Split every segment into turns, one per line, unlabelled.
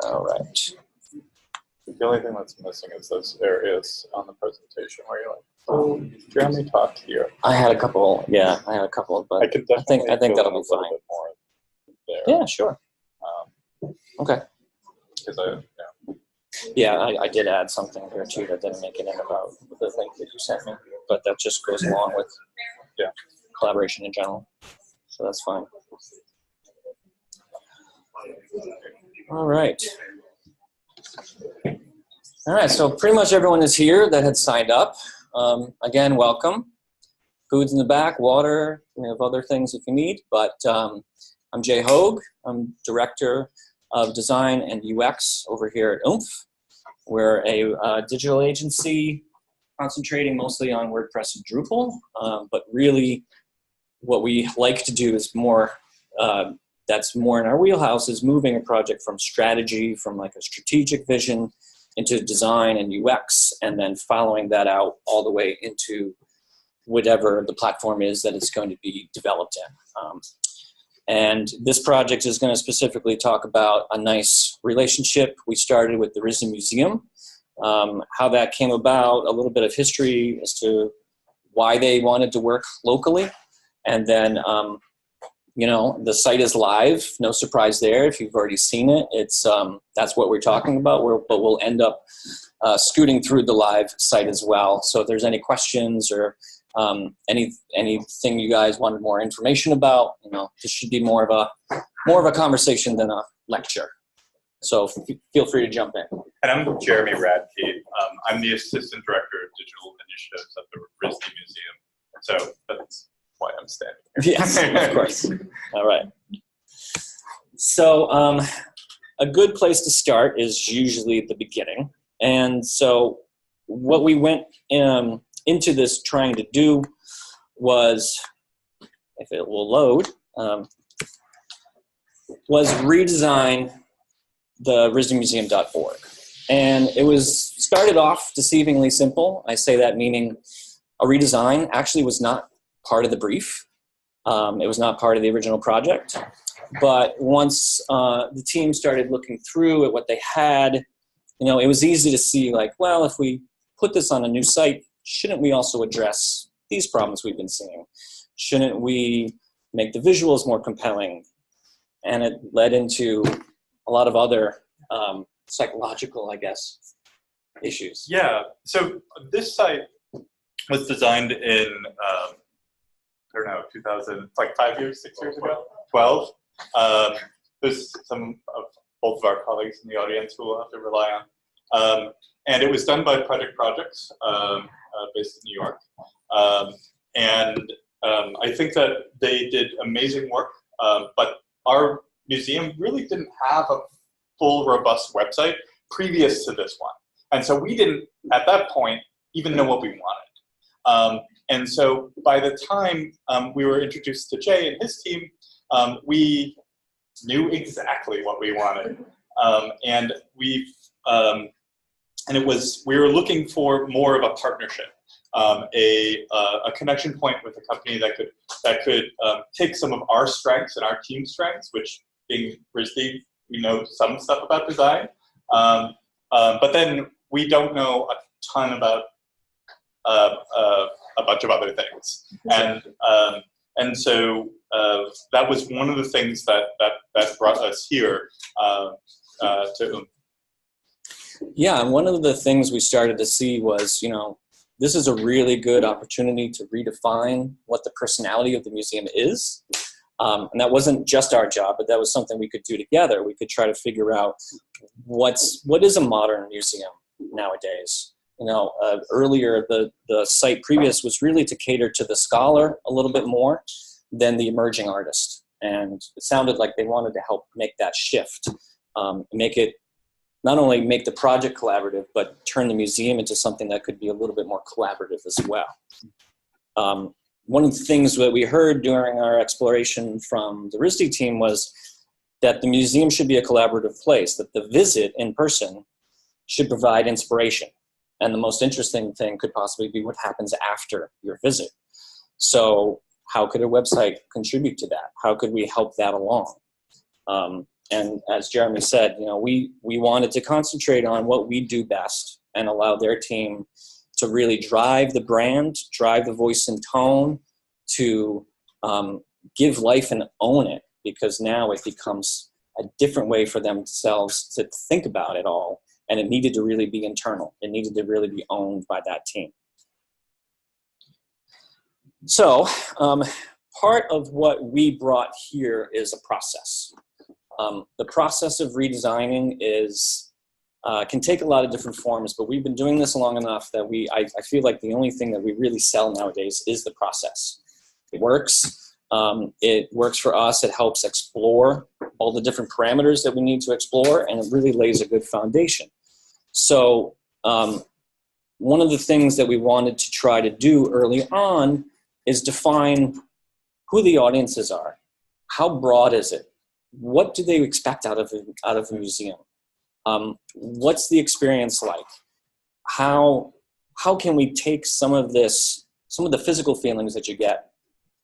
All right.
The only thing that's missing is those areas on the presentation where you're like, oh, Jeremy talked here.
I had a couple, yeah, I had a couple, but I think that'll be fine.
More there.
Yeah, sure. Okay.
Because
yeah, I did add something here too that didn't make it in about the link that you sent me, but that just goes along with collaboration in general, so that's fine. All right. All right, so pretty much everyone is here that had signed up. Again, welcome. Food's in the back, water, we have other things if you need, but I'm Jay Hogue. I'm Director of Design and UX over here at Oomph. We're a digital agency concentrating mostly on WordPress and Drupal, but really what we like to do is more, that's more in our wheelhouse, is moving a project from strategy, from like a strategic vision into design and UX, and then following that out all the way into whatever the platform is that it's going to be developed in. And this project is going to specifically talk about a nice relationship we started with the RISD Museum, how that came about, a little bit of history as to why they wanted to work locally, and then you know, the site is live, no surprise there if you've already seen it. It's that's what we're talking about, but we'll end up scooting through the live site as well. So if there's any questions or anything you guys wanted more information about, you know, this should be more of a conversation than a lecture. So feel free to jump in.
And I'm Jeremy Radke. I'm the Assistant Director of Digital Initiatives at the RISD Museum. So that's why I'm standing here.
Yes, of course. All right. So a good place to start is usually the beginning. And so what we went into this trying to do was, if it will load, was redesign the RISDmuseum.org. And it was started off deceivingly simple. I say that meaning a redesign actually was not part of the brief. It was not part of the original project. But once the team started looking through at what they had, you know, it was easy to see like, well, if we put this on a new site, shouldn't we also address these problems we've been seeing? Shouldn't we make the visuals more compelling? And it led into a lot of other psychological, I guess, issues.
Yeah, so this site was designed in, I don't know, 2000, like 5 years, 6 years ago, 12. There's some of both of our colleagues in the audience who will have to rely on. And it was done by Project Projects, based in New York. I think that they did amazing work, but our museum really didn't have a full, robust website previous to this one. And so we didn't, at that point, even know what we wanted. And so by the time we were introduced to Jay and his team, we knew exactly what we wanted. We were looking for more of a partnership, a connection point with a company that could take some of our strengths and our team's strengths, which being RISD, we know some stuff about design, but then we don't know a ton about a bunch of other things, and so that was one of the things that brought us here to Oomph.
Yeah, and one of the things we started to see was, you know, this is a really good opportunity to redefine what the personality of the museum is. And that wasn't just our job, but that was something we could do together. We could try to figure out what is a modern museum nowadays. You know, earlier the site previous was really to cater to the scholar a little bit more than the emerging artist. And it sounded like they wanted to help make that shift, make it not only make the project collaborative, but turn the museum into something that could be a little bit more collaborative as well. One of the things that we heard during our exploration from the RISD team was that the museum should be a collaborative place, that the visit in person should provide inspiration. And the most interesting thing could possibly be what happens after your visit. So how could a website contribute to that? How could we help that along? And as Jeremy said, you know, we wanted to concentrate on what we do best and allow their team to really drive the brand, drive the voice and tone, to give life and own it, because now it becomes a different way for themselves to think about it all. And it needed to really be internal. It needed to really be owned by that team. So part of what we brought here is a process. The process of redesigning is can take a lot of different forms, but we've been doing this long enough that I feel like the only thing that we really sell nowadays is the process. It works. It works for us. It helps explore all the different parameters that we need to explore, and it really lays a good foundation. So one of the things that we wanted to try to do early on is define who the audiences are. How broad is it? What do they expect out of a museum? What's the experience like? How can we take some of the physical feelings that you get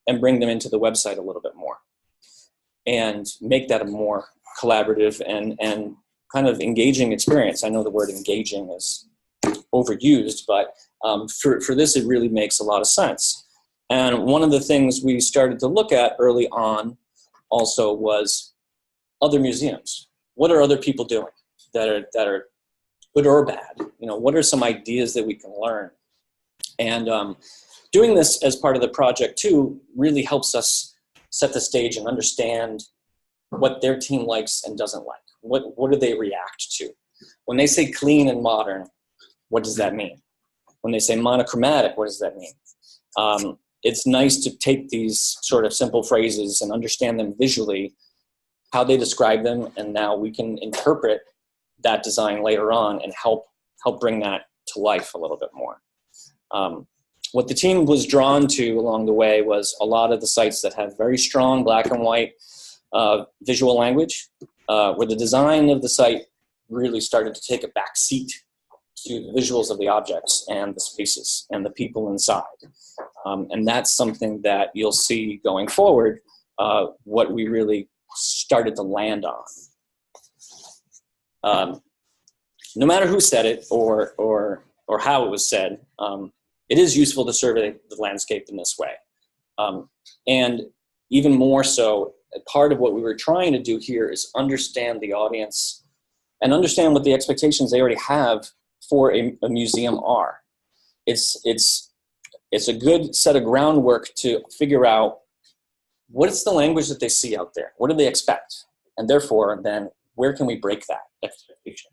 and bring them into the website a little bit more and make that a more collaborative and kind of engaging experience? I know the word engaging is overused, but for this, it really makes a lot of sense. And one of the things we started to look at early on also was other museums. What are other people doing that are good or bad? You know, what are some ideas that we can learn? And doing this as part of the project too really helps us set the stage and understand what their team likes and doesn't like. What do they react to? When they say clean and modern, what does that mean? When they say monochromatic, what does that mean? It's nice to take these sort of simple phrases and understand them visually, how they describe them, and now we can interpret that design later on and help bring that to life a little bit more. What the team was drawn to along the way was a lot of the sites that have very strong black and white visual language, where the design of the site really started to take a back seat to the visuals of the objects and the spaces and the people inside. And that's something that you'll see going forward, what we really started to land on. No matter who said it or how it was said, it is useful to survey the landscape in this way. And even more so, part of what we were trying to do here is understand the audience and understand what the expectations they already have for a museum are. It's a good set of groundwork to figure out what is the language that they see out there? What do they expect? And therefore, then, where can we break that expectation?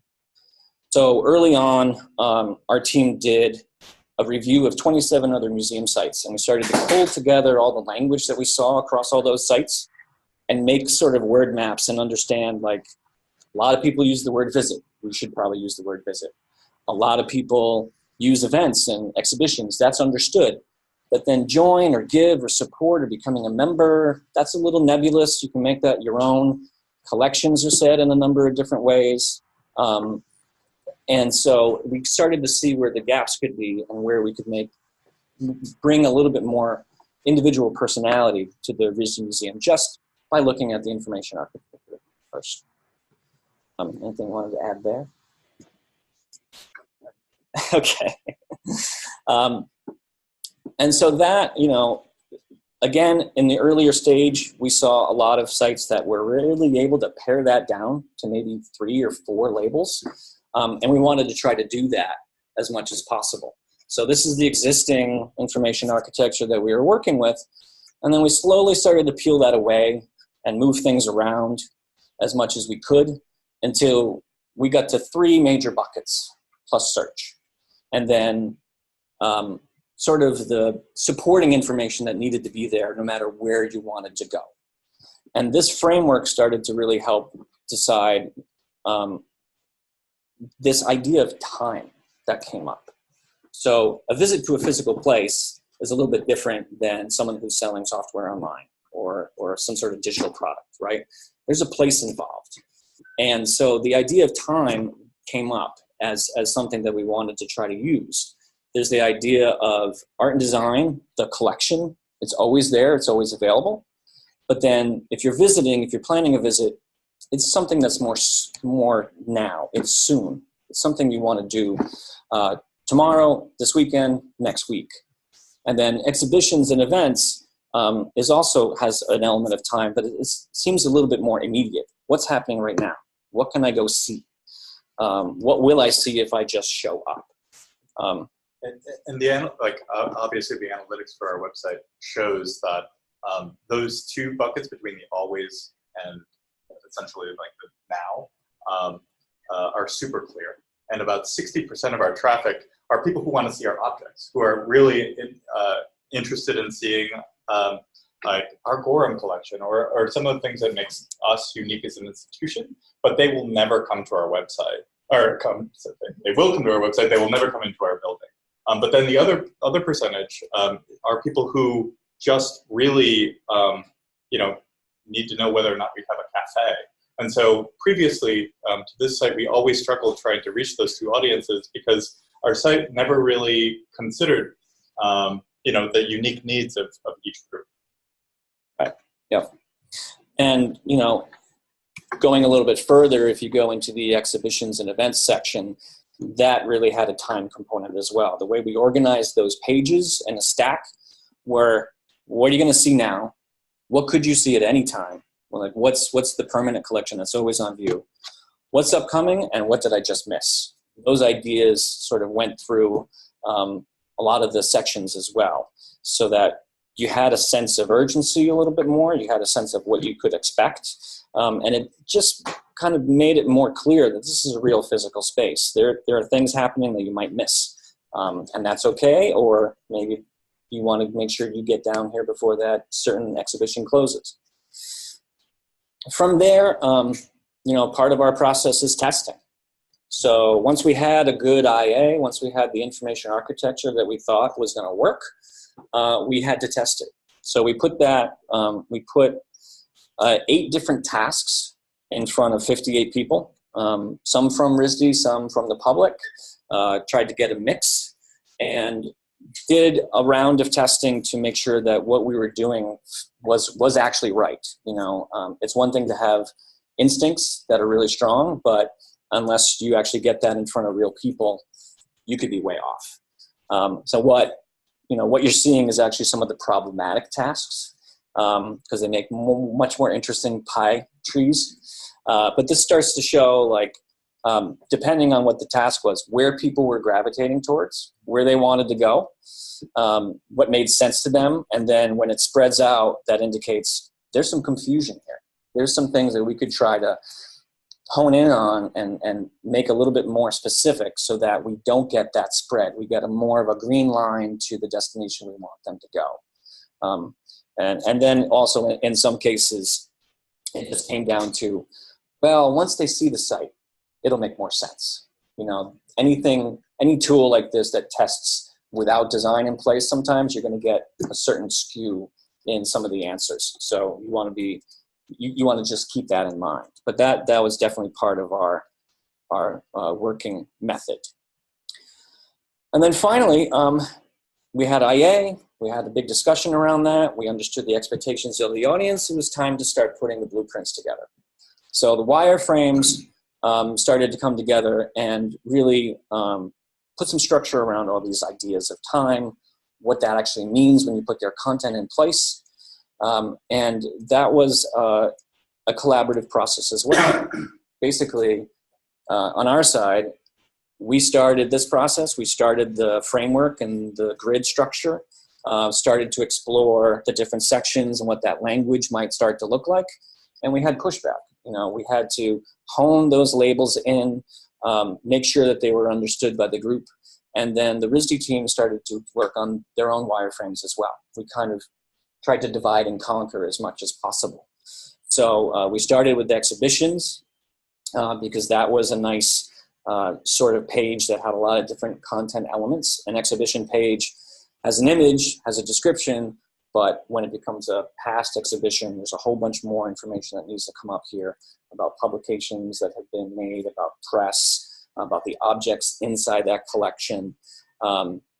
So early on, our team did a review of 27 other museum sites, and we started to pull together all the language that we saw across all those sites and make sort of word maps and understand, like, a lot of people use the word visit. We should probably use the word visit. A lot of people use events and exhibitions. That's understood. But then join or give or support or becoming a member, that's a little nebulous. You can make that your own. Collections are said in a number of different ways. And so we started to see where the gaps could be and where we could bring a little bit more individual personality to the RISD Museum just by looking at the information architecture first. Anything you wanted to add there? Okay. And so that, you know, again, in the earlier stage, we saw a lot of sites that were really able to pare that down to maybe 3 or 4 labels. And we wanted to try to do that as much as possible. So this is the existing information architecture that we were working with. And then we slowly started to peel that away and move things around as much as we could until we got to 3 major buckets plus search. And then sort of the supporting information that needed to be there no matter where you wanted to go. And this framework started to really help decide this idea of time that came up. So a visit to a physical place is a little bit different than someone who's selling software online or some sort of digital product, right? There's a place involved. And so the idea of time came up as something that we wanted to try to use. There's the idea of art and design, the collection, It's always there. It's always available. But then if you're visiting, if you're planning a visit, it's something that's more now. It's soon. It's something you want to do tomorrow, this weekend, next week. And then exhibitions and events has an element of time, but it seems a little bit more immediate. What's happening right now? What can I go see? What will I see if I just show up?
Obviously the analytics for our website shows that those two buckets between the always and essentially like the now are super clear. And about 60% of our traffic are people who want to see our objects, who are really interested in seeing like our Gorham collection or some of the things that makes us unique as an institution, but they will never come to our website. They will come to our website, they will never come into our building. But then the other percentage are people who just really need to know whether or not we have a cafe. And so previously to this site, we always struggled trying to reach those two audiences because our site never really considered the unique needs of each group.
Right. Yeah. And going a little bit further, if you go into the exhibitions and events section, that really had a time component as well. The way we organized those pages in a stack were, what are you going to see now? What could you see at any time? Well, like what's the permanent collection that's always on view? What's upcoming and what did I just miss? Those ideas sort of went through a lot of the sections as well, so that you had a sense of urgency a little bit more, you had a sense of what you could expect, and it just kind of made it more clear that this is a real physical space. There are things happening that you might miss, and that's okay, or maybe you want to make sure you get down here before that certain exhibition closes. From there, part of our process is testing. So once we had a good IA, once we had the information architecture that we thought was going to work, we had to test it. So we put 8 different tasks in front of 58 people, some from RISD, some from the public, tried to get a mix, and did a round of testing to make sure that what we were doing was actually right. It's one thing to have instincts that are really strong, but unless you actually get that in front of real people, you could be way off. So what you're seeing is actually some of the problematic tasks, because they make much more interesting pie trees. But this starts to show, like, depending on what the task was, where people were gravitating towards, where they wanted to go, what made sense to them, and then when it spreads out, that indicates there's some confusion here. There's some things that we could try to hone in on and make a little bit more specific so that we don't get that spread. We get more of a green line to the destination we want them to go. And then also in some cases, it just came down to, well, once they see the site, it'll make more sense. Any tool like this that tests without design in place, sometimes you're going to get a certain skew in some of the answers. So you want to just keep that in mind. But that was definitely part of our working method. And then finally, we had IA. We had a big discussion around that. We understood the expectations of the audience. It was time to start putting the blueprints together. So the wireframes started to come together and really put some structure around all these ideas of time, what that actually means when you put their content in place. And that was a collaborative process as well. Basically, on our side, we started this process. We started the framework and the grid structure, started to explore the different sections and what that language might start to look like. And we had pushback. We had to hone those labels in, make sure that they were understood by the group. And then the RISD team started to work on their own wireframes as well. We kind of tried to divide and conquer as much as possible. So we started with the exhibitions because that was a nice sort of page that had a lot of different content elements. An exhibition page has an image, has a description, but when it becomes a past exhibition, there's a whole bunch more information that needs to come up here about publications that have been made, about press, about the objects inside that collection.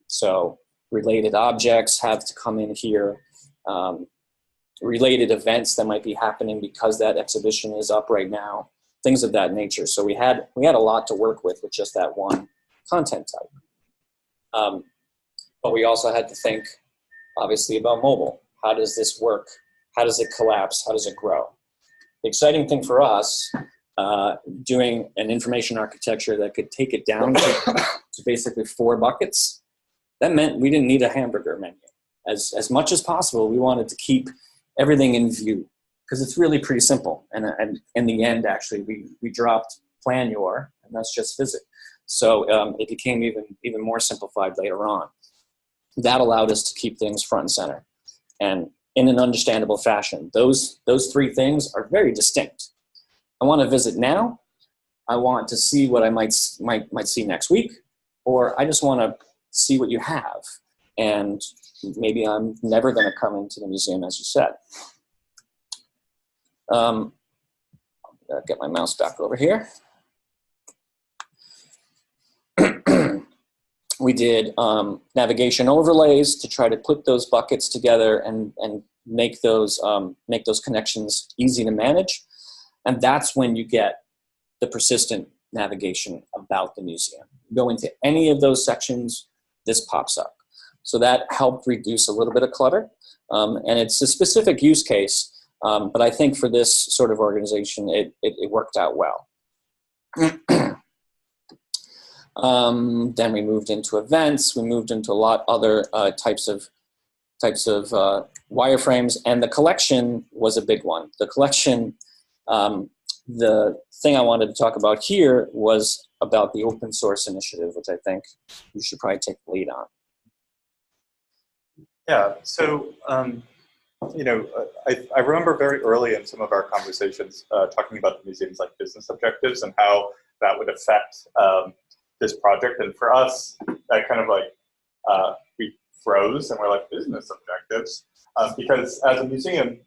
So related objects have to come in here. related events that might be happening because that exhibition is up right now, things of that nature. So we had a lot to work with just that one content type. But we also had to think, obviously, about mobile. How does this work? How does it collapse? How does it grow? The exciting thing for us, doing an information architecture that could take it down to basically 4 buckets, that meant we didn't need a hamburger menu. As much as possible, we wanted to keep everything in view, because it's really pretty simple. And in the end, actually, we dropped plan your, and that's just visit. So it became even more simplified later on. That allowed us to keep things front and center, and in an understandable fashion. Those 3 things are very distinct. I want to visit now. I want to see what I might see next week, or I just want to see what you have. And maybe I'm never going to come into the museum, as you said. I'll get my mouse back over here. We did navigation overlays to try to put those buckets together and make those connections easy to manage. And that's when you get the persistent navigation about the museum. Go into any of those sections, this pops up. So that helped reduce a little bit of clutter. And it's a specific use case, but I think for this sort of organization, it worked out well. Then we moved into events. We moved into a lot other types of wireframes, and the collection was a big one. The collection, the thing I wanted to talk about here was about the open source initiative, which I think you should probably take the lead on.
Yeah, so I remember very early in some of our conversations talking about the museum's business objectives and how that would affect this project. And for us, that kind of we froze and we're like, business objectives, because as a museum,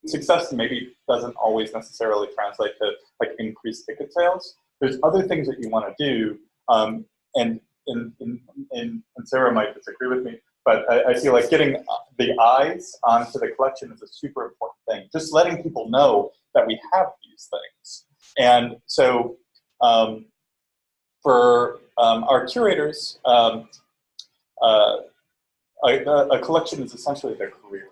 success maybe doesn't always necessarily translate to increased ticket sales. There's other things that you want to do, and Sarah might disagree with me, but I feel like getting the eyes onto the collection is a super important thing. Just letting people know that we have these things. And so for our curators, a collection is essentially their career.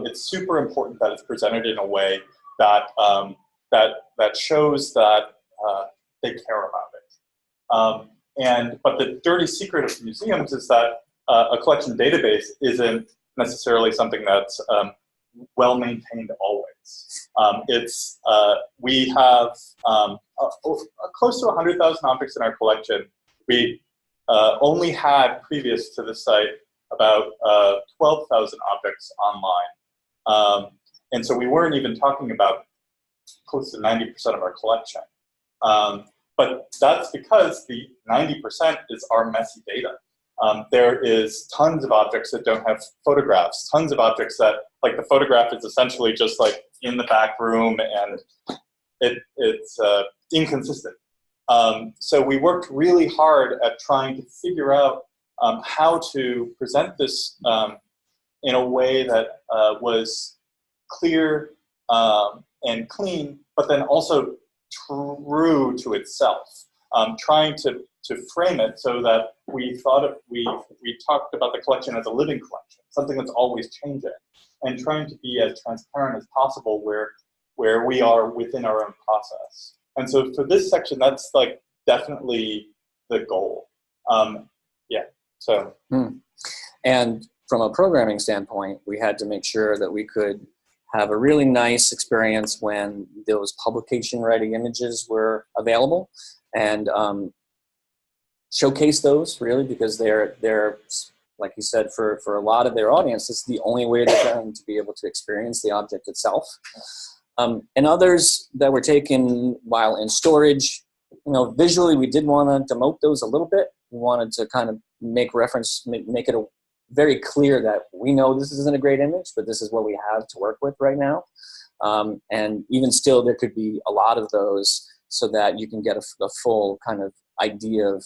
It's super important that it's presented in a way that that shows that they care about it. But the dirty secret of museums is that a collection database isn't necessarily something that's well maintained always. We have close to 100,000 objects in our collection. We only had, previous to this site, about 12,000 objects online. And so we weren't even talking about close to 90% of our collection. But that's because the 90% is our messy data. There is tons of objects that don't have photographs, tons of objects that, the photograph is essentially just in the back room, and it's inconsistent. So we worked really hard at trying to figure out how to present this in a way that was clear and clean, but then also true to itself. Trying to frame it so that we talked about the collection as a living collection, something that's always changing, and trying to be as transparent as possible where we are within our own process. And so for this section, that's definitely the goal.
And from a programming standpoint, we had to make sure that we could have a really nice experience when those publication-ready images were available, and showcase those, really, because they're like you said, for a lot of their audience, it's the only way they're going to be able to experience the object itself. And others that were taken while in storage, visually we did want to demote those a little bit. We wanted to kind of make it very clear that we know this isn't a great image, but this is what we have to work with right now. And even still, there could be a lot of those so that you can get a full kind of idea of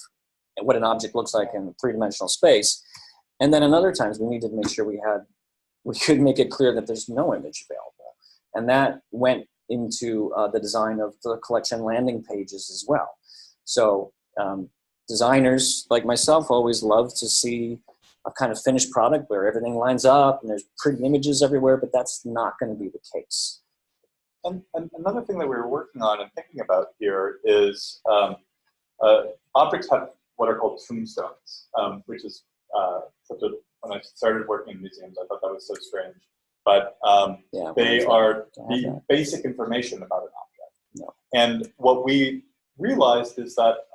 what an object looks like in a three-dimensional space. And then in other times, we needed to make sure we had we could make it clear that there's no image available. And that went into the design of the collection landing pages as well. So designers like myself always love to see a kind of finished product where everything lines up and there's pretty images everywhere, but that's not going to be the case.
And another thing that we were working on and thinking about here is objects have what are called tombstones, which is when I started working in museums, I thought that was so strange. But
yeah,
they are the basic information about an object.
No.
And what we realized is that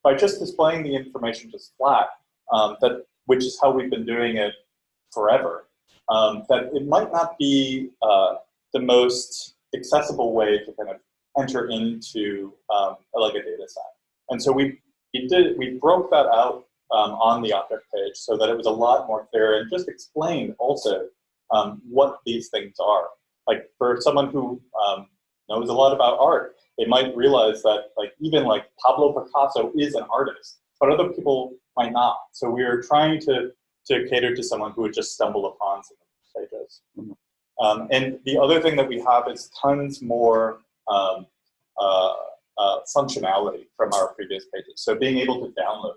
by just displaying the information just flat, which is how we've been doing it forever, that it might not be the most accessible way to kind of enter into like a data set. And so we broke that out on the object page so that it was a lot more clear and just explained also what these things are. Like for someone who knows a lot about art, they might realize that even Pablo Picasso is an artist, but other people might not. So we were trying to cater to someone who would just stumble upon some of these pages. Mm-hmm. And the other thing that we have is tons more functionality from our previous pages. So being able to download,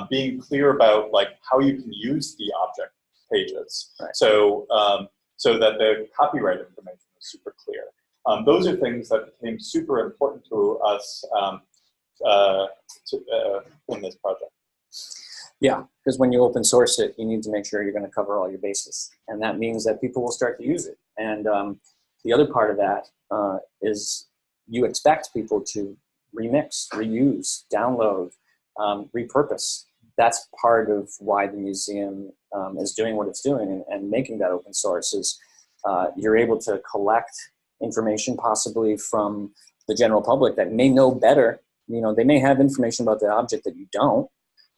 being clear about how you can use the object pages. Right. So so that the copyright information is super clear. Those are things that became super important to us in this project.
Yeah, because when you open source it, you need to make sure you're going to cover all your bases. And that means that people will start to use it. And the other part of that is you expect people to remix, reuse, download, repurpose. That's part of why the museum is doing what it's doing and making that open source is you're able to collect information possibly from the general public that may know better. You know, they may have information about the object that you don't,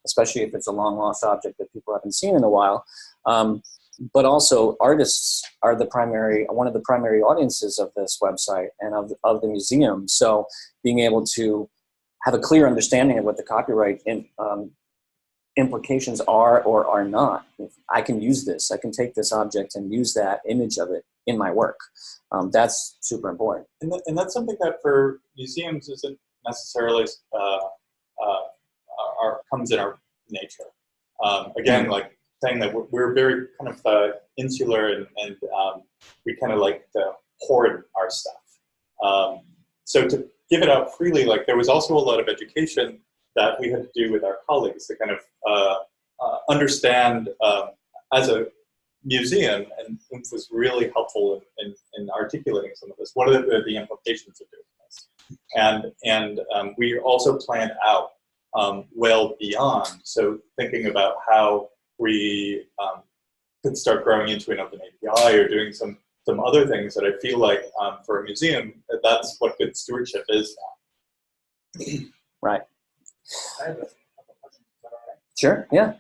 especially if it's a long lost object that people haven't seen in a while. But also artists are one of the primary audiences of this website and of the museum. So being able to have a clear understanding of what the copyright implications are or are not. If I can use this, I can take this object and use that image of it in my work. That's super important.
And that's something that for museums isn't necessarily comes in our nature. Again, saying that we're very kind of insular and we kind of like to hoard our stuff. So to give it out freely, there was also a lot of education that we had to do with our colleagues to kind of understand as a museum, and Oomph was really helpful in articulating some of this. What are the implications of doing this? And we also planned out well beyond. So thinking about how we could start growing into an open API or doing some other things that I feel like for a museum, that's what good stewardship is now.
Right.
I have a couple questions. Is that all right?
Sure, yeah.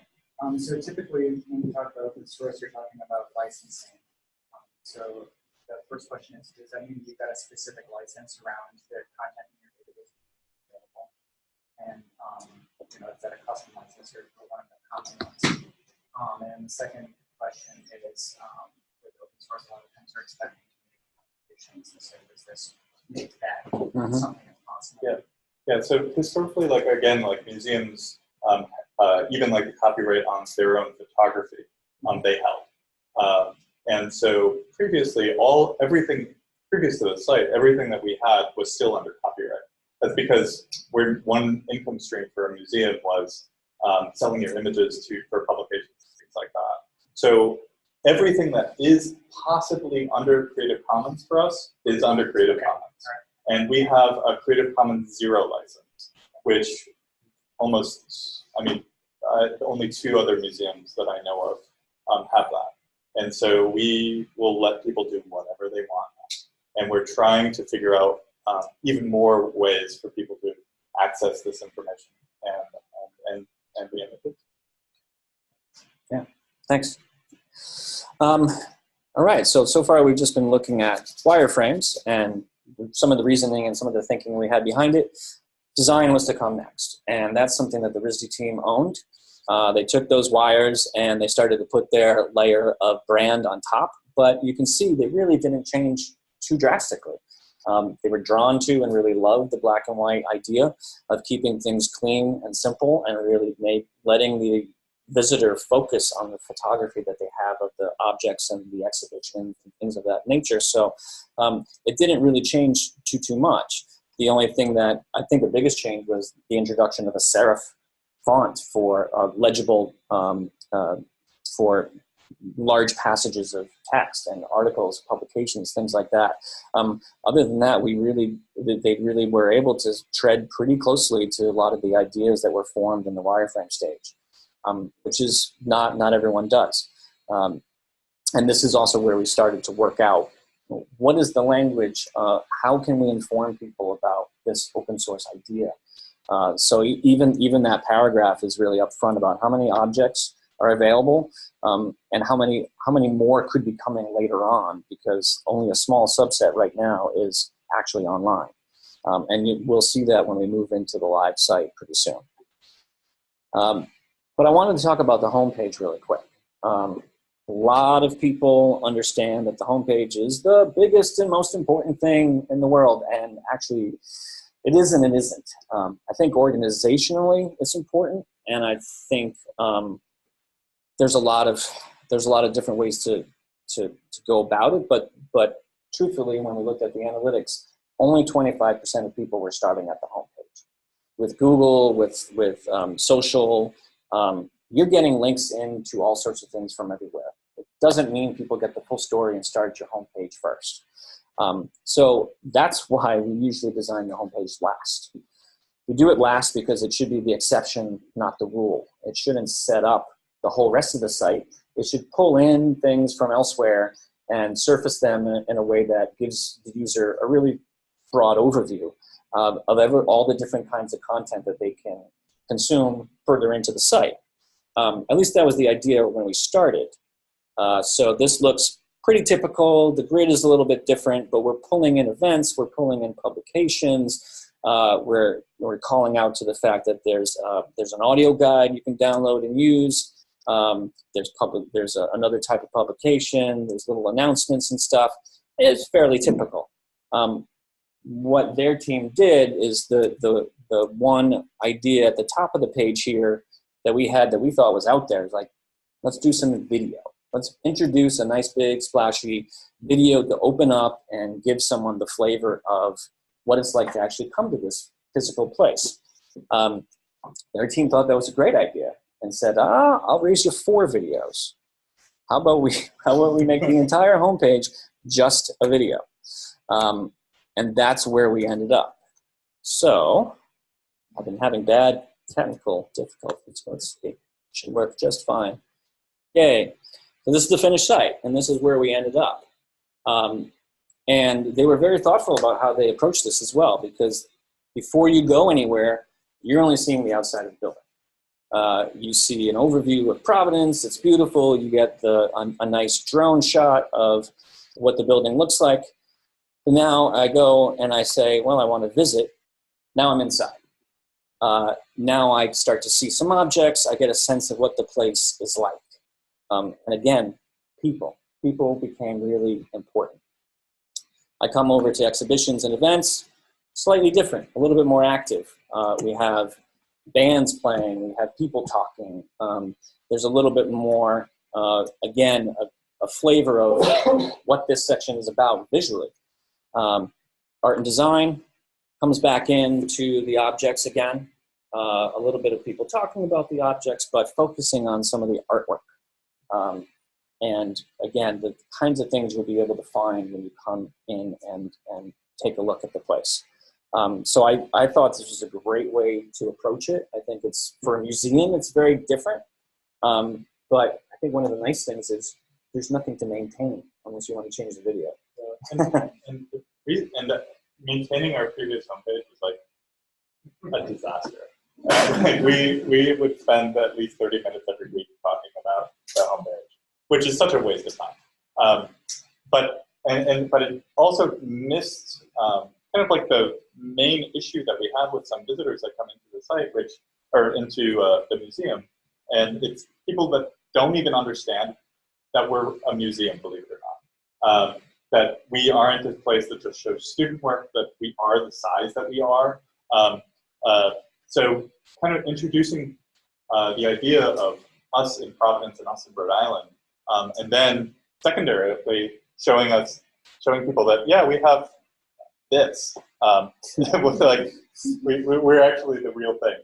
So typically when you talk about open source, you're talking about licensing. So the first question is, does that mean you've got a specific license around the content in your database available? And is that a custom license or one of the common ones? And the second question is, with open source, a lot of times we're expecting applications, and so does this make that something that's possible?
Yeah. So historically, again, museums, even the copyright on their own photography, they held. And so previously, everything previous to the site, everything that we had was still under copyright. That's because one income stream for a museum was selling your images for publications, things like that. So everything that is possibly under Creative Commons for us is under Creative Commons. And we have a Creative Commons 0 license, which only 2 other museums that I know of have that. And so we will let people do whatever they want. And we're trying to figure out even more ways for people to access this information and the images.
Yeah, thanks. All right, so far we've just been looking at wireframes and some of the reasoning and some of the thinking we had behind it. Design was to come next, and that's something that the RISD team owned. They took those wires and they started to put their layer of brand on top, but you can see they really didn't change too drastically. They were drawn to and really loved the black and white idea of keeping things clean and simple and really letting the visitor focus on the photography that they have of the objects and the exhibition and things of that nature. So it didn't really change too much. The only thing that I think the biggest change was the introduction of a serif font for legible, for large passages of text and articles, publications, things like that. Other than that, they really were able to tread pretty closely to a lot of the ideas that were formed in the wireframe stage, which is not everyone does. And this is also where we started to work out, what is the language? How can we inform people about this open source idea? So even that paragraph is really upfront about how many objects are available, and how many more could be coming later on, because only a small subset right now is actually online. And we'll see that when we move into the live site pretty soon. But I wanted to talk about the homepage really quick. A lot of people understand that the homepage is the biggest and most important thing in the world, and actually it is and it isn't. I think organizationally it's important, and I think there's a lot of different ways to go about it, but truthfully, when we looked at the analytics, only 25% of people were starting at the homepage. With Google, with social, you're getting links into all sorts of things from everywhere. It doesn't mean people get the full story and start at your homepage first. So that's why we usually design the homepage last. We do it last because it should be the exception, not the rule. It shouldn't set up the whole rest of the site. It should pull in things from elsewhere and surface them in a way that gives the user a really broad overview of all the different kinds of content that they can consume further into the site. At least that was the idea when we started. So this looks pretty typical. The grid is a little bit different, but we're pulling in events, we're pulling in publications, we're calling out to the fact that there's an audio guide you can download and use. There's another type of publication, there's little announcements and stuff. It's fairly typical. What their team did is the one idea at the top of the page here that we had that we thought was out there is like, let's do some video. Let's introduce a nice big splashy video to open up and give someone the flavor of what it's like to actually come to this physical place. Their team thought that was a great idea and said, I'll raise you 4 videos. How about we make the entire homepage just a video? And that's where we ended up. So I've been having bad technical difficulties. Let's see. It should work just fine. Yay. So this is the finished site, and this is where we ended up. And they were very thoughtful about how they approached this as well, because before you go anywhere, you're only seeing the outside of the building. You see an overview of Providence. It's beautiful. You get a nice drone shot of what the building looks like. And now I go and I say, well, I want to visit. Now I'm inside. Now I start to see some objects. I get a sense of what the place is like. And again, people became really important. I come over to exhibitions and events, slightly different, a little bit more active. We have bands playing, we have people talking. There's a little bit more, again, a flavor of what this section is about visually. Art and design comes back into the objects again. A little bit of people talking about the objects, but focusing on some of the artwork. And again, the kinds of things you'll be able to find when you come in and take a look at the place. So I thought this was a great way to approach it. I think it's, for a museum, it's very different. But I think one of the nice things is there's nothing to maintain unless you want to change the video.
And maintaining our previous homepage was like a disaster. we would spend at least 30 minutes every week talking about the homepage, which is such a waste of time. But it also missed kind of like the main issue that we have with some visitors that come into the site, into the museum, and it's people that don't even understand that we're a museum, believe it or not. That we aren't a place that just shows student work, that we are the size that we are. So kind of introducing the idea of us in Providence and us in Rhode Island, and then secondarily showing people that, yeah, we have this. Like, we're actually the real thing.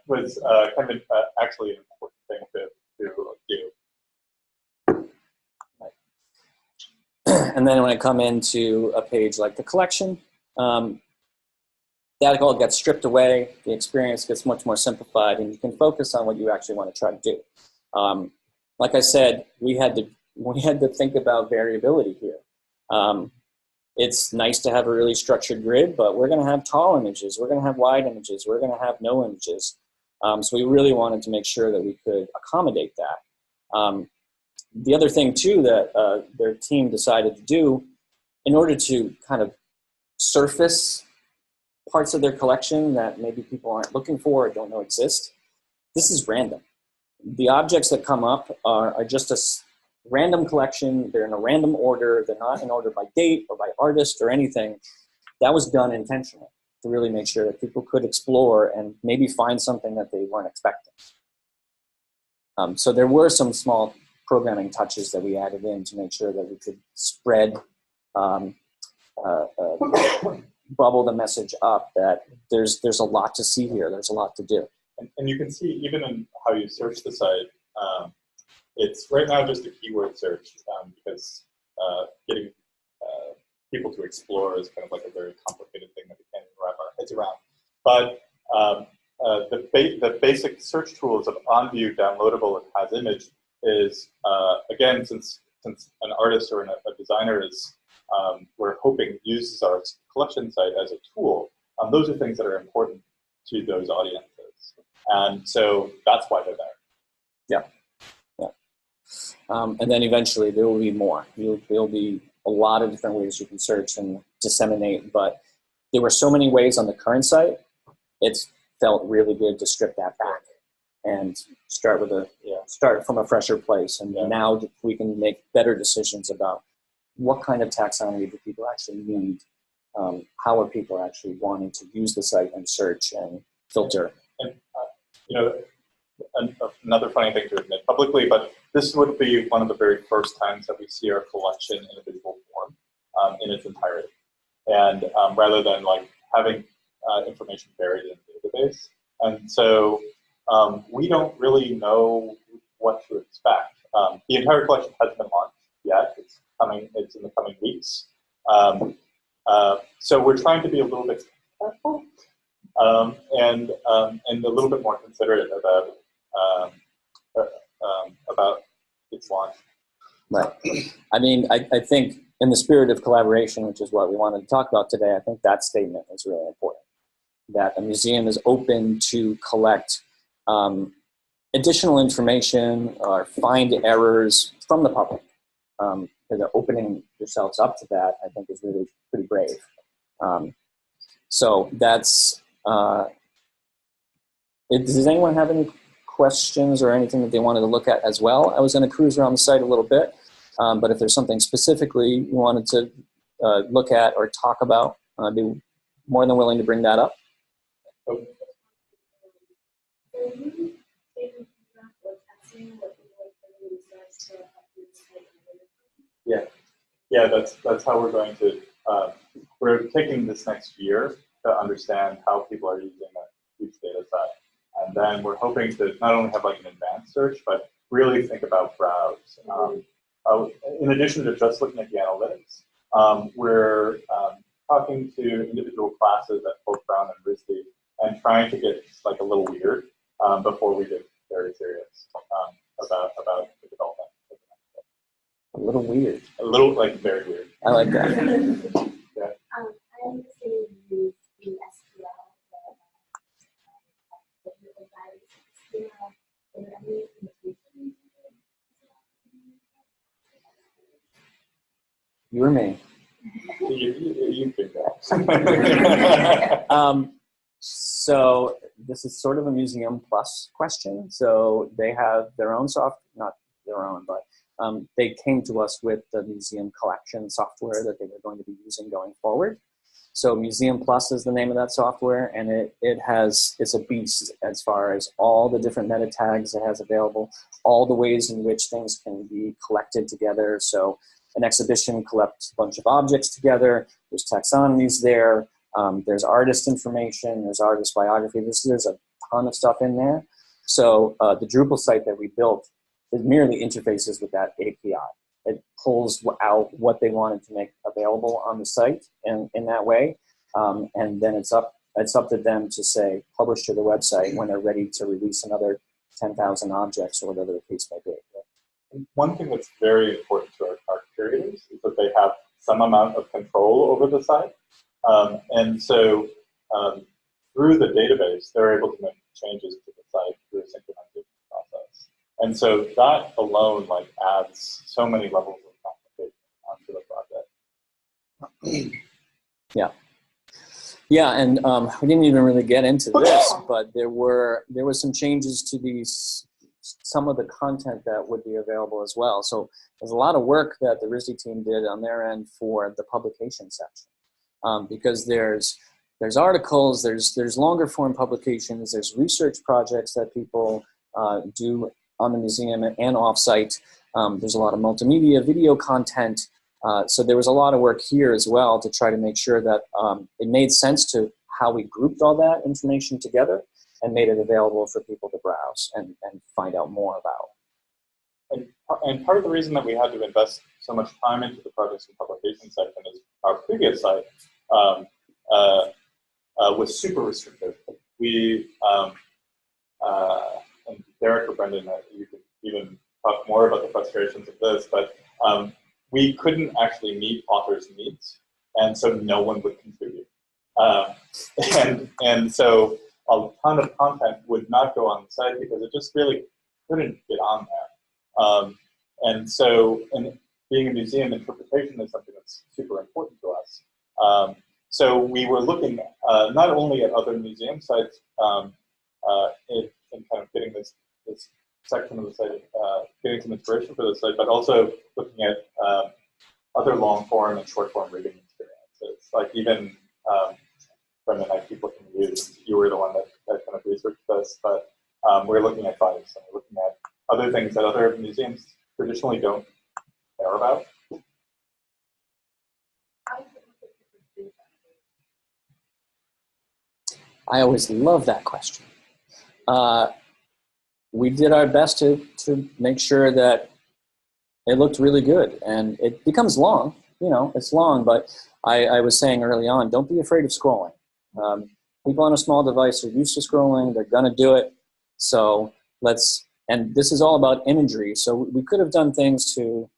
Was kind of actually an important thing to do.
And then when I come into a page like the collection, that all gets stripped away, the experience gets much more simplified, and you can focus on what you actually want to try to do. Like I said, we had to think about variability here. It's nice to have a really structured grid, but we're going to have tall images, we're going to have wide images, we're going to have no images. So we really wanted to make sure that we could accommodate that. The other thing, too, that their team decided to do, in order to kind of surface parts of their collection that maybe people aren't looking for or don't know exist, this is random. The objects that come up are just a random collection. They're in a random order. They're not in order by date or by artist or anything. That was done intentionally to really make sure that people could explore and maybe find something that they weren't expecting. So there were some small programming touches that we added in to make sure that we could spread, bubble the message up, that there's a lot to see here. There's a lot to do.
And you can see even in how you search the site, it's right now just a keyword search because getting people to explore is kind of like a very complicated thing that we can't even wrap our heads around. But the basic search tools of on-view, downloadable, and has image is, again, since an artist or a designer is, we're hoping, uses our collection site as a tool, those are things that are important to those audiences. And so that's why they're there.
Yeah. And then eventually there will be more. There'll be a lot of different ways you can search and disseminate, but there were so many ways on the current site, it's felt really good to strip that back and start from a fresher place. And now we can make better decisions about what kind of taxonomy do people actually need, how are people actually wanting to use the site and search and filter.
And another funny thing to admit publicly, but this would be one of the very first times that we see our collection in a visual form in its entirety. And rather than like having information buried in the database. And so we don't really know what to expect. The entire collection hasn't been launched yet. It's in the coming weeks. So we're trying to be a little bit careful and a little bit more considerate about its launch.
Right. I mean, I think in the spirit of collaboration, which is what we wanted to talk about today, I think that statement is really important. That a museum is open to collect additional information or find errors from the public. They're opening yourselves up to that, I think, is really pretty brave. So that's, does anyone have any questions or anything that they wanted to look at as well? I was going to cruise around the site a little bit, but if there's something specifically you wanted to look at or talk about, I'd be more than willing to bring that up.
Yeah, that's how we're going to. We're taking this next year to understand how people are using that huge data set, and then we're hoping to not only have like an advanced search, but really think about browse. In addition to just looking at the analytics, we're talking to individual classes at both Brown and RISD and trying to get like a little weird before we get very serious about the development.
A little weird.
A little, like, very weird.
I like that.
Yeah.
I understand you use the SQL
You or me?
You think that.
So this is sort of a Museum Plus question. So they have their own not their own, but they came to us with the museum collection software that they were going to be using going forward. So Museum Plus is the name of that software, and it's a beast as far as all the different meta tags it has available, all the ways in which things can be collected together. So an exhibition collects a bunch of objects together. There's taxonomies there. There's artist information. There's artist biography. There's a ton of stuff in there. So the Drupal site that we built, it merely interfaces with that API. It pulls out what they wanted to make available on the site in that way, and then it's up to them to say publish to the website when they're ready to release another 10,000 objects or whatever the case may be.
One thing that's very important to our curators is that they have some amount of control over the site, and so through the database, they're able to make changes to the site through a synchronization process. And so that alone adds so many levels of complication onto the project.
Yeah, and we didn't even really get into this, but there were some changes to some of the content that would be available as well. So there's a lot of work that the RISD team did on their end for the publication section, because there's articles, there's longer form publications, there's research projects that people do on the museum and offsite. There's a lot of multimedia video content. So there was a lot of work here as well to try to make sure that it made sense to how we grouped all that information together and made it available for people to browse and find out more about.
And part of the reason that we had to invest so much time into the projects and publication section is our previous site was super restrictive. We, and Derek or Brendan, you could even talk more about the frustrations of this, but we couldn't actually meet authors' needs, and so no one would contribute. And so a ton of content would not go on the site because it just really couldn't get on there. And so being a museum, interpretation is something that's super important to us. So we were looking not only at other museum sites in kind of getting this section of the site, getting some inspiration for the site, but also looking at other long form and short form reading experiences. Like even Brendan and I keep looking at you. You were the one that kind of researched this, but we're looking at files and we're looking at other things that other museums traditionally don't care about.
I always love that question. We did our best to make sure that it looked really good, and it becomes long. It's long, but I was saying early on, don't be afraid of scrolling. People on a small device are used to scrolling. They're going to do it. So and this is all about imagery. So we could have done things to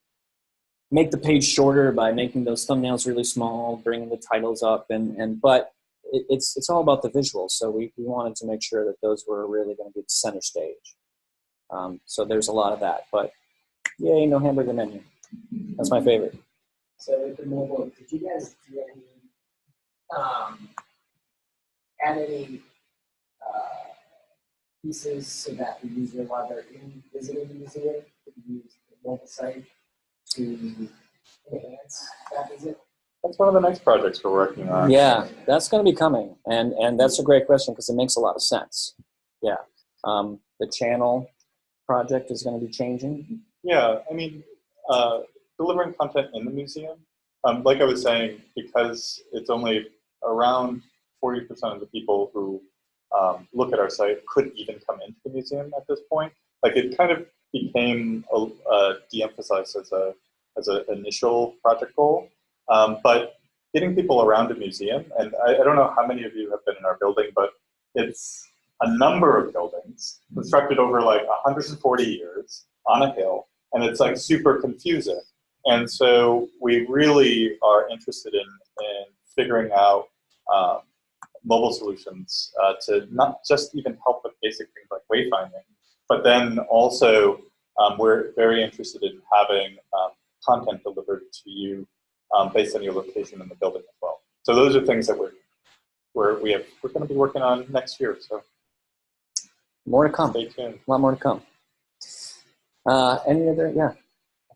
make the page shorter by making those thumbnails really small, bringing the titles up, but it's all about the visuals. So we wanted to make sure that those were really going to be the center stage. So there's a lot of that, but yay, no hamburger menu. That's my favorite.
So with the mobile, did you guys do any, add any pieces so that the user, while they're visiting the museum, could use the mobile site to enhance that visit?
That's one of the next projects we're working on.
Yeah, that's going to be coming, and that's a great question because it makes a lot of sense. Yeah, the channel project is going to be changing.
Yeah, I mean, delivering content in the museum, like I was saying, because it's only around 40% of the people who look at our site could even come into the museum at this point. Like it kind of became de-emphasized as an initial project goal. But getting people around a museum, and I don't know how many of you have been in our building, but it's a number of buildings constructed over like 140 years on a hill, and it's like super confusing. And so we really are interested in figuring out mobile solutions to not just even help with basic things like wayfinding, but then also we're very interested in having content delivered to you based on your location in the building as well. So those are things that we're we're going to be working on next year. So
more to come.
stay tuned.
A lot more to come. Any other? Yeah.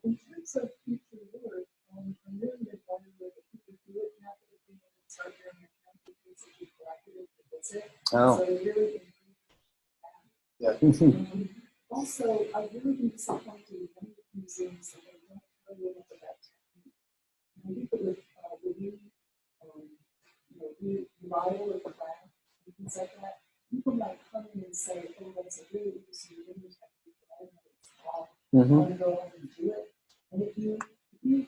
In terms of future work, I'm really wondering whether people do it now that we start doing it now because it's collaborative to visit.
Oh.
So really,
Yeah.
also, I really been disappointed in many museums that they don't tell you enough about technique. And people with remodel of the ground and things like that, people might come in and say, oh, that's a really interesting technique, but I don't know it's called. I want to go ahead and do it. And if you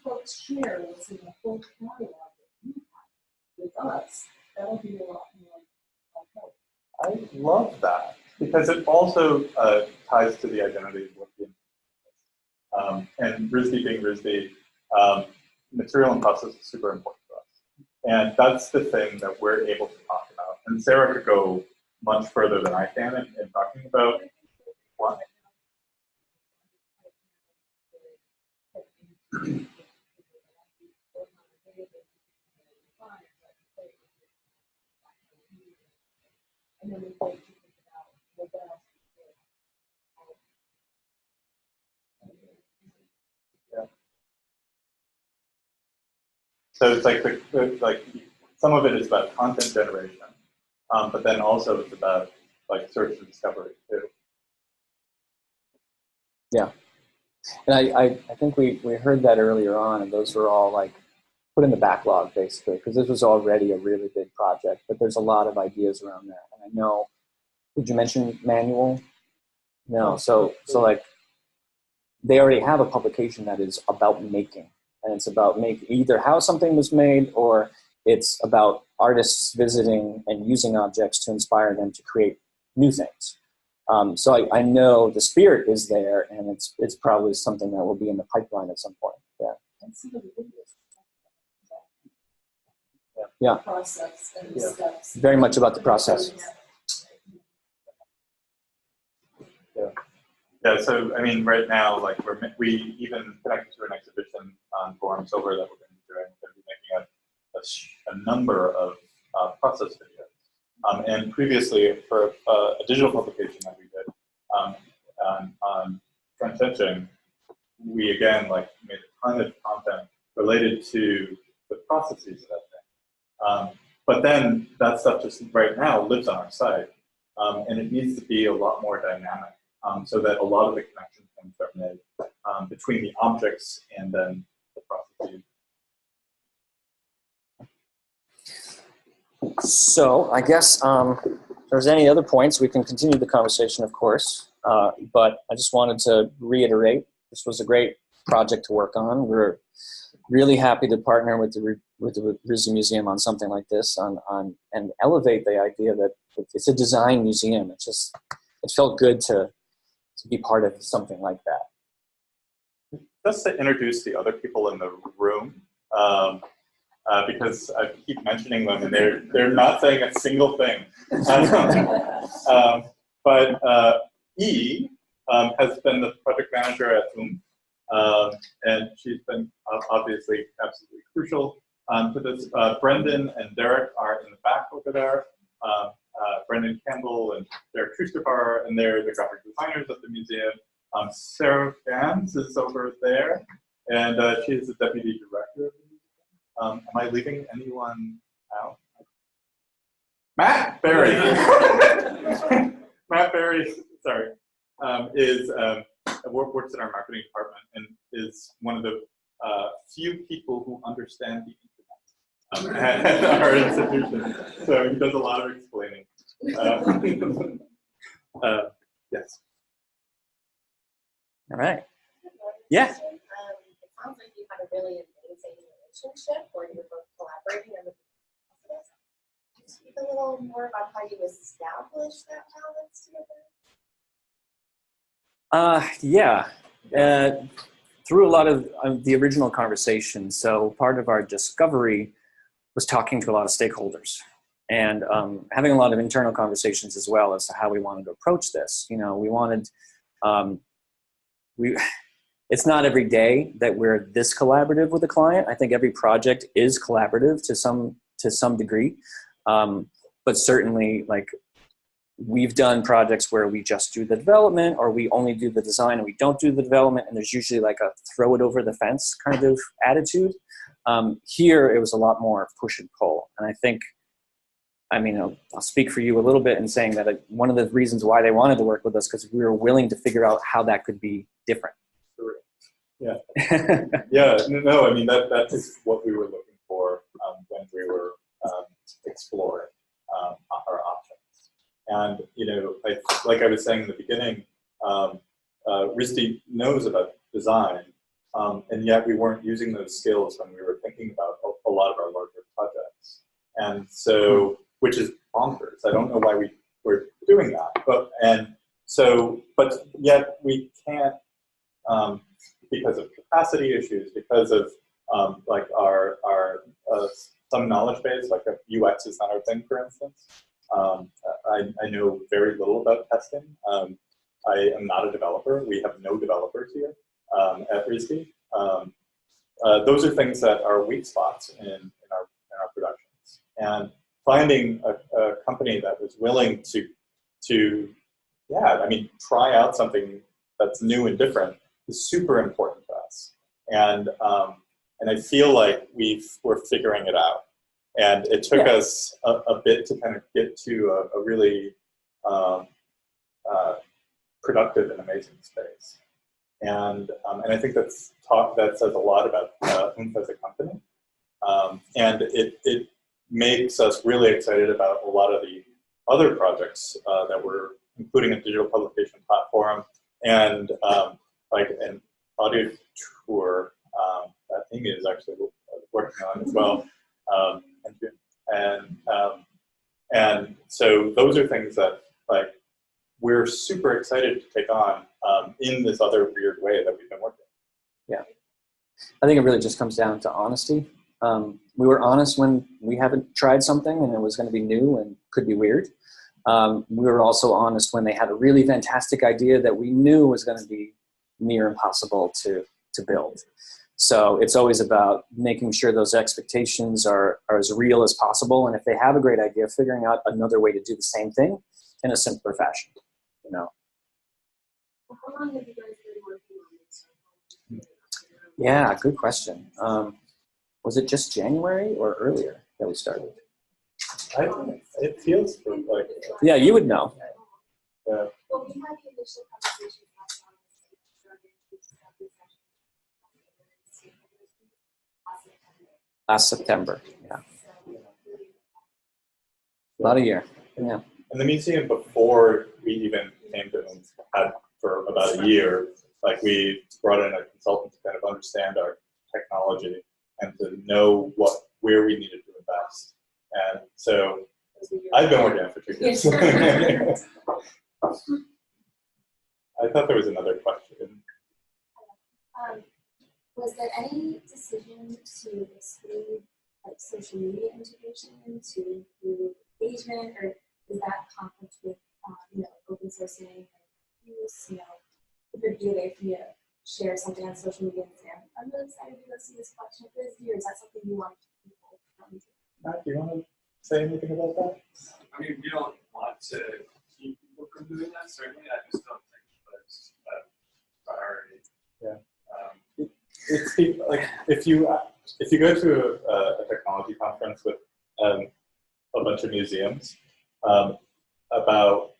folks share what's in the full catalog that you have with us, that'll be a lot more help.
I love that because it also ties to the identity of what the and RISD being RISD, material and process is super important to us. And that's the thing that we're able to talk about. And Sarah could go much further than I can in talking about what. Yeah. So it's like some of it is about content generation, but then also it's about like search and discovery too.
Yeah. And I think we heard that earlier on, and those were all like put in the backlog basically, because this was already a really big project, but there's a lot of ideas around that. And I know, did you mention manual? No, so like they already have a publication that is about making, and it's about either how something was made, or it's about artists visiting and using objects to inspire them to create new things. So I know the spirit is there, and it's probably something that will be in the pipeline at some point. Yeah.
And some of the videos.
Yeah.
Process and
Yeah.
steps.
Very much about the process.
Yeah, so I mean, right now, like we even connected to an exhibition on Forum Silver that we're going to be doing. We're going to be making a number of process videos. And previously, for a digital publication that we did on French etching, we again like made a ton of content related to the processes of that thing. But then that stuff just right now lives on our site, and it needs to be a lot more dynamic. So that a lot of the connection points are made between the objects and then the processes.
So I guess if there's any other points, we can continue the conversation, of course. But I just wanted to reiterate, this was a great project to work on. We're really happy to partner with the RISD Museum on something like this, and elevate the idea that it's a design museum. It felt good to be part of something like that.
Just to introduce the other people in the room, because I keep mentioning them and they're not saying a single thing. But E has been the project manager at Oomph, and she's been obviously absolutely crucial to this. Brendan and Derek are in the back over there. Brendan Campbell and Derek Trustafar, and they're the graphic designers at the museum. Sarah Gans is over there, and she is the deputy director of the museum. Am I leaving anyone out? Matt Berry. Matt Berry, sorry, works in our marketing department and is one of the few people who understand the internet at our institution. So he does a lot of explaining. Yes.
All right. Yeah.
It sounds like you had a really amazing relationship where you were both collaborating on the process. Can you speak a little more about how you established that balance together?
Through a lot of the original conversation. So part of our discovery was talking to a lot of stakeholders, and having a lot of internal conversations as well as to how we wanted to approach this. You know, we wanted, it's not every day that we're this collaborative with a client. I think every project is collaborative to some degree. but certainly like we've done projects where we just do the development, or we only do the design and we don't do the development, and there's usually like a throw it over the fence kind of attitude. Here, it was a lot more push and pull. And I think, I mean, I'll speak for you a little bit in saying that one of the reasons why they wanted to work with us, because we were willing to figure out how that could be different.
Yeah. Yeah, no, I mean, that is what we were looking for when we were exploring our options. And, you know, like I was saying in the beginning, RISD knows about design, and yet we weren't using those skills when we were thinking about a lot of our larger projects. And so, which is bonkers. I don't know why we were doing that. But yet we can't, because of capacity issues, because of like our some knowledge base, like UX is not our thing, for instance. I know very little about testing. I am not a developer. We have no developers here at RISD. Those are things that are weak spots in our productions. And finding a company that was willing to try out something that's new and different is super important to us. And I feel like we're figuring it out. And it took us a bit to kind of get to a really productive and amazing space. And I think that says a lot about Oomph as a company. And it makes us really excited about a lot of the other projects that we're including a digital publication platform and like an audio tour that Amy is actually working on as well. And so those are things that like we're super excited to take on in this other weird way that we've been working.
Yeah, I think it really just comes down to honesty. We were honest when we haven't tried something and it was going to be new and could be weird. We were also honest when they had a really fantastic idea that we knew was going to be near impossible to build. So it's always about making sure those expectations are as real as possible. And if they have a great idea, figuring out another way to do the same thing in a simpler fashion, you know.
How long have you guys been working on this?
Yeah, good question. Was it just January or earlier that we started?
It feels like...
Yeah, you would know.
Yeah.
Well, we had the initial conversation
Last September, yeah. About a year, yeah.
And the museum, before we even came to Oomph, had for about a year, like we brought in a consultant to kind of understand our technology and to know where we needed to invest. And so I've been working on it for 2 years. I thought there was another question.
Was there any decision to exclude like social media integration to improve engagement, or is that conflict with open sourcing and use? If it'd be a way for you to share something on social media and say, I'm really excited to go see this collection of RISD, or is that something you want people to come to?
Matt, do you want to say anything about that?
I mean, we don't want to keep people from doing that, certainly. I just don't think that's a priority.
Yeah. It's like if you go to a technology conference with a bunch of museums, about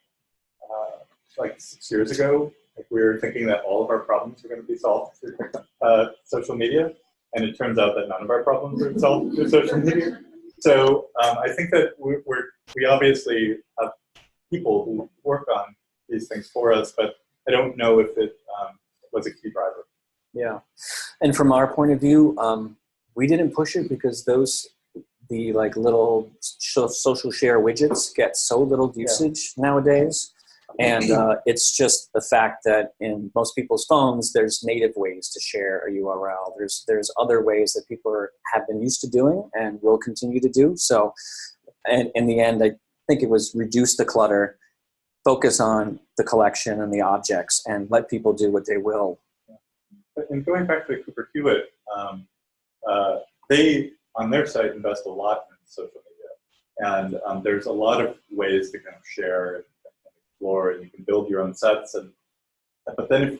like 6 years ago, like we were thinking that all of our problems were going to be solved through social media, and it turns out that none of our problems are solved through social media. So I think that we obviously have people who work on these things for us, but I don't know if it was a key driver.
Yeah, and from our point of view, we didn't push it because the like little social share widgets get so little usage nowadays, and it's just the fact that in most people's phones there's native ways to share a URL. There's other ways that people have been used to doing and will continue to do. So, and in the end, I think it was reduce the clutter, focus on the collection and the objects, and let people do what they will.
And going back to Cooper Hewitt, they, on their site, invest a lot in social media. And there's a lot of ways to kind of share and explore, and you can build your own sets. But then if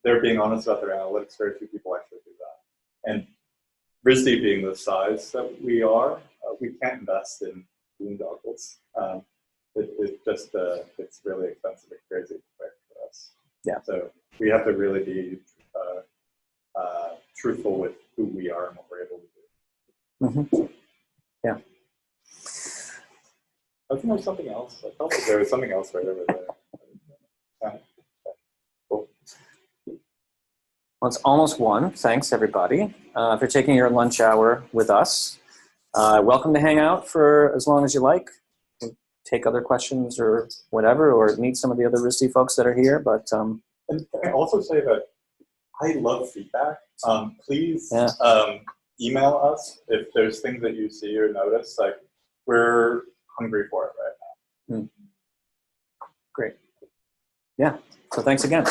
they're being honest about their analytics, very few people actually do that. And RISD being the size that we are, we can't invest in boondoggles. It just it's really expensive and crazy quick for us.
Yeah.
So we have to really be truthful with who we are and what we're able to do.
Mm-hmm. Yeah.
I think there's something else. I felt like there was something else right over there. Yeah. Cool.
Well, it's almost 1. Thanks, everybody, for taking your lunch hour with us. Welcome to hang out for as long as you like. Take other questions or whatever, or meet some of the other RISD folks that are here. But
And can I also say that I love feedback. Please email us if there's things that you see or notice. Like, we're hungry for it right now.
Great. Yeah. So thanks again.